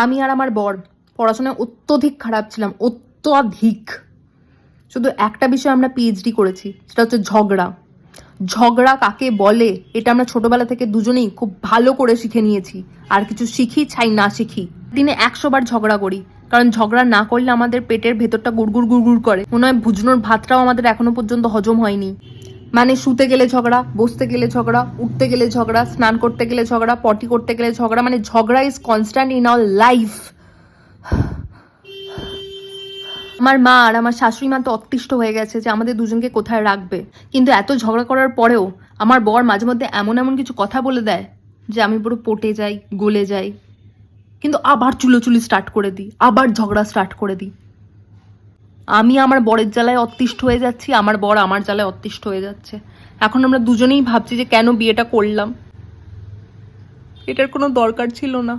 আমি আর আমার বর পড়াশোনায় অত্যধিক খারাপ ছিলাম, অত্যধিক। শুধু একটা বিষয় আমরা পিএইচডি করেছি, সেটা হচ্ছে ঝগড়া। ঝগড়া কাকে বলে এটা আমরা ছোটবেলা থেকে দুজনেই খুব ভালো করে শিখে নিয়েছি। আর কিছু শিখি চাই না শিখি, দিনে 100 বার ঝগড়া করি। কারণ ঝগড়া না করলে আমাদের পেটের ভেতরটা গুড়গুড় গুড়গুড় করে, মনে হয় ভুজনোর ভাতটাও আমাদের এখনো পর্যন্ত হজম হয়নি। মানে শুতে গেলে ঝগড়া, বসতে গেলে ঝগড়া, উঠতে গেলে ঝগড়া, স্নান করতে গেলে ঝগড়া, পটি করতে গেলে ঝগড়া, মানে ঝগড়া is constant in our life. আমার মা আর আমার শাশুড়ি মা তো অতিষ্ঠ হয়ে গেছে যে আমাদের দুজনকে কোথায় রাখবে। কিন্তু এত ঝগড়া করার পরেও আমার বর মাঝে মধ্যে এমন এমন কিছু কথা বলে দেয় যে আমি পুরো পটে যাই, গলে যাই। কিন্তু আবার চুলোচুলি স্টার্ট করে দিই, আবার ঝগড়া স্টার্ট করে দিই। আমি আমার বরের জ্বালায় অতিষ্ঠ হয়ে যাচ্ছি, আমার বর আমার জ্বালায় অতিষ্ঠ হয়ে যাচ্ছে। এখন আমরা দুজনেই ভাবছি যে কেন বিয়েটা করলাম, এটার কোনো দরকার ছিল না।